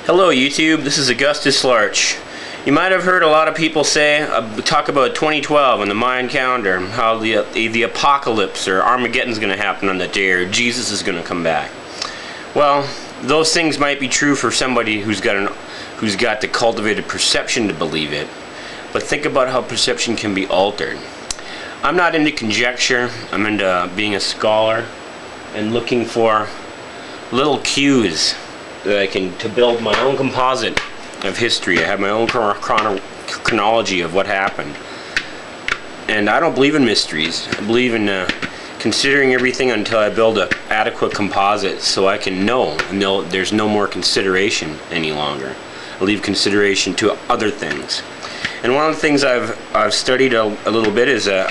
Hello YouTube, this is AugustusLarch. You might have heard a lot of people talk about 2012 and the Mayan calendar, how the apocalypse or Armageddon is going to happen on that day, or Jesus is going to come back. Well, those things might be true for somebody who's got the cultivated perception to believe it, but think about how perception can be altered. I'm not into conjecture. I'm into being a scholar and looking for little cues that I can to build my own composite of history. I have my own chronology of what happened. And I don't believe in mysteries. I believe in considering everything until I build an adequate composite so I can know there's no more consideration any longer. I leave consideration to other things. And one of the things I've studied a little bit is a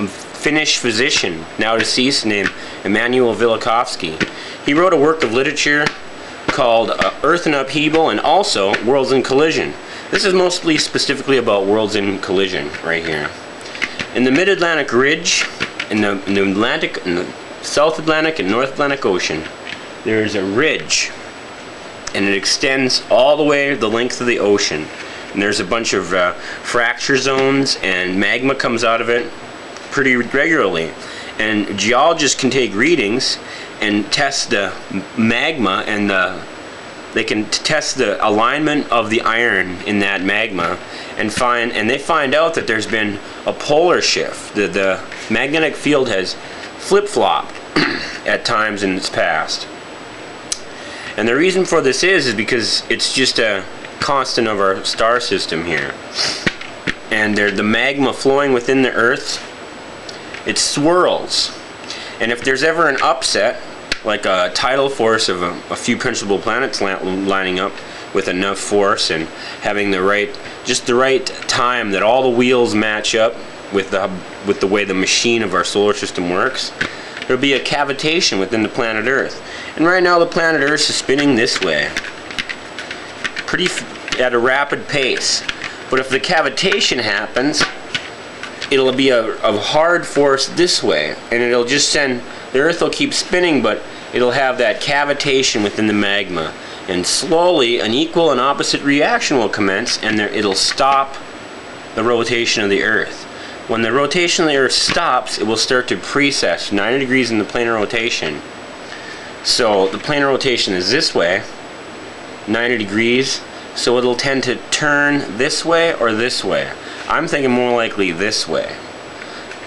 Finnish physician, now deceased, named Emanuel Velikovsky. He wrote a work of literature called Earth in Upheaval and also Worlds in Collision. This is mostly specifically about worlds in collision right here. In the Mid-Atlantic Ridge, in the South Atlantic and North Atlantic Ocean, there's a ridge, and it extends all the way the length of the ocean. And there's a bunch of fracture zones, and magma comes out of it pretty regularly. And geologists can take readings and test the magma, and they can test the alignment of the iron in that magma, and they find out that there's been a polar shift. The magnetic field has flip-flopped at times in its past. And the reason for this is because it's just a constant of our star system here, and the magma flowing within the Earth, it swirls, and if there's ever an upset, like a tidal force of a few principal planets lining up with enough force and having just the right time that all the wheels match up with the way the machine of our solar system works, there'll be a cavitation within the planet Earth. And right now the planet Earth is spinning this way, at a rapid pace. But if the cavitation happens, it'll be a hard force this way, and it'll just send the Earth will keep spinning, but it'll have that cavitation within the magma, and slowly an equal and opposite reaction will commence, and it'll stop the rotation of the Earth. When the rotation of the Earth stops, it will start to precess 90 degrees in the plane of rotation. So the plane of rotation is this way, 90 degrees, so it'll tend to turn this way or this way. I'm thinking more likely this way.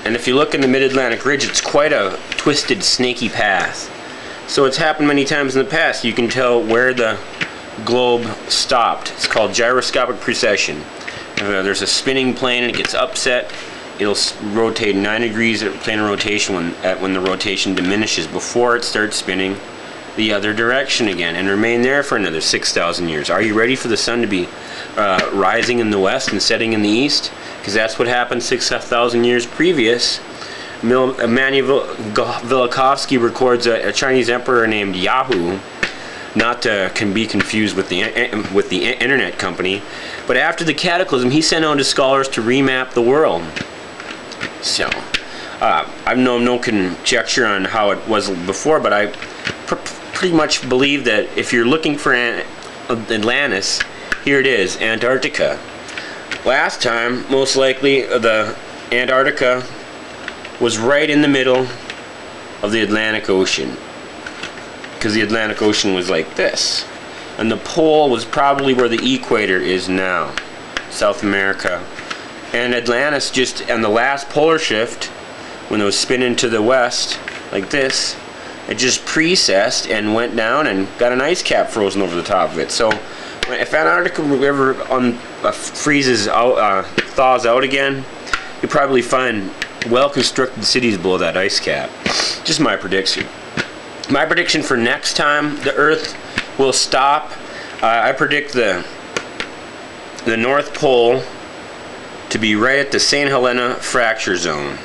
And if you look in the Mid-Atlantic Ridge, it's quite a twisted, snaky path. So it's happened many times in the past. You can tell where the globe stopped. It's called gyroscopic precession. There's a spinning plane and it gets upset. It'll rotate 90 degrees at plane of rotation when the rotation diminishes before it starts spinning the other direction again, and remain there for another 6,000 years. Are you ready for the sun to be rising in the west and setting in the east? Because that's what happened 6,000 years previous. Emanuel Velikovsky records a Chinese emperor named Yahoo, not to be confused with the internet company, but after the cataclysm he sent out his scholars to remap the world. So I've no conjecture on how it was before, but I pretty much believe that if you're looking for Atlantis, here it is, Antarctica. Last time, most likely, the Antarctica was right in the middle of the Atlantic Ocean, because the Atlantic Ocean was like this, and the pole was probably where the equator is now, South America. And Atlantis, just on the last polar shift, when it was spinning to the west like this, it just precessed and went down and got an ice cap frozen over the top of it. So if Antarctica ever freezes out, thaws out again, you'll probably find well-constructed cities below that ice cap. Just my prediction. My prediction for next time the Earth will stop, I predict the North Pole to be right at the St. Helena fracture zone.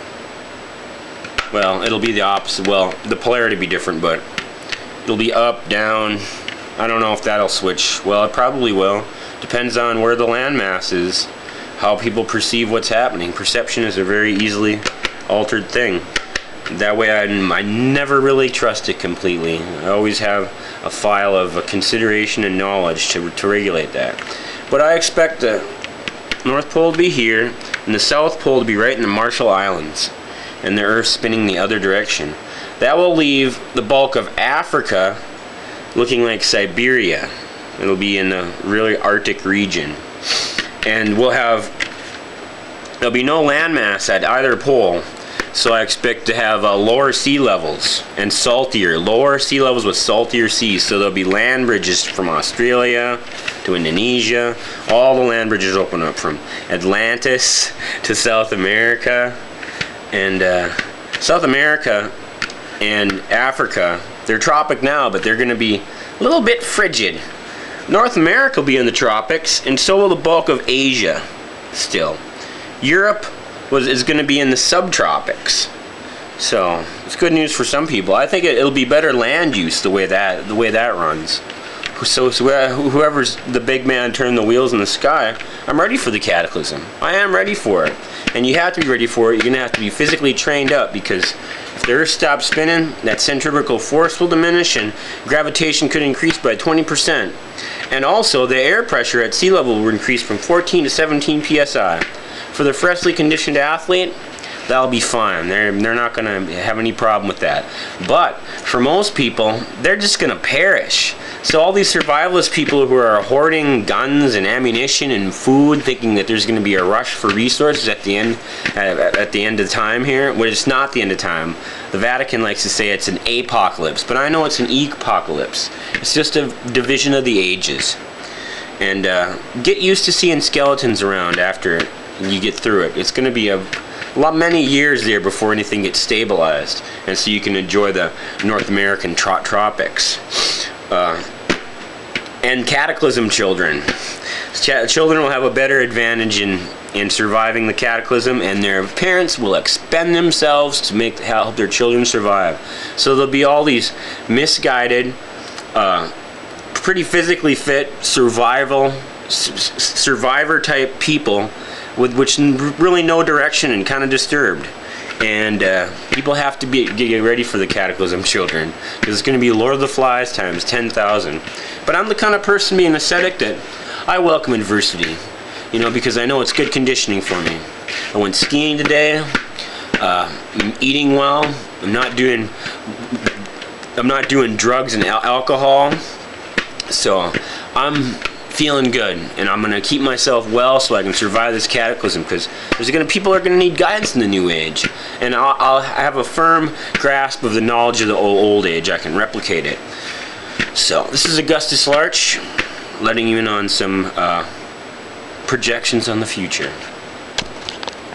Well, it'll be the opposite. Well, the polarity will be different, but it'll be up, down. I don't know if that'll switch. Well, it probably will. Depends on where the landmass is, how people perceive what's happening. Perception is a very easily altered thing. That way I never really trust it completely. I always have a file of consideration and knowledge to regulate that. But I expect the North Pole to be here and the South Pole to be right in the Marshall Islands, and the Earth spinning the other direction. That will leave the bulk of Africa looking like Siberia. It'll be in the really Arctic region. And there'll be no landmass at either pole. So I expect to have lower sea levels and lower sea levels with saltier seas. So there'll be land bridges from Australia to Indonesia. All the land bridges open up from Atlantis to South America. And South America and Africa, they're tropic now, but they're going to be a little bit frigid. North America will be in the tropics, and so will the bulk of Asia still. Europe is going to be in the subtropics. So it's good news for some people. I think it'll be better land use the way that runs. So whoever's the big man turning the wheels in the sky, I'm ready for the cataclysm. I am ready for it. And you have to be ready for it. You're going to have to be physically trained up, because if the Earth stops spinning, that centrifugal force will diminish and gravitation could increase by 20%. And also the air pressure at sea level will increase from 14 to 17 psi. For the freshly conditioned athlete, that'll be fine. They're not going to have any problem with that. But for most people, they're just going to perish. So all these survivalist people who are hoarding guns and ammunition and food, thinking that there's going to be a rush for resources at the end of time here, well, it's not the end of time. The Vatican likes to say it's an apocalypse, but I know it's an epocalypse. It's just a division of the ages. And get used to seeing skeletons around after you get through it. It's going to be many years there before anything gets stabilized, and so you can enjoy the North American tropics. And cataclysm children. Children will have a better advantage in surviving the cataclysm, and their parents will expend themselves to help their children survive. So there'll be all these misguided, pretty physically fit survivor type people with really no direction and kind of disturbed. And people have to get ready for the cataclysm children, because it's going to be Lord of the Flies times 10,000. But I'm the kind of person, being ascetic, that I welcome adversity, because I know it's good conditioning for me. I went skiing today. I'm eating well. I'm not doing drugs and alcohol. So I'm feeling good, and I'm going to keep myself well so I can survive this cataclysm, because people are going to need guidance in the new age, and I'll have a firm grasp of the knowledge of the old age. I can replicate it. So this is AugustusLarch, letting you in on some projections on the future.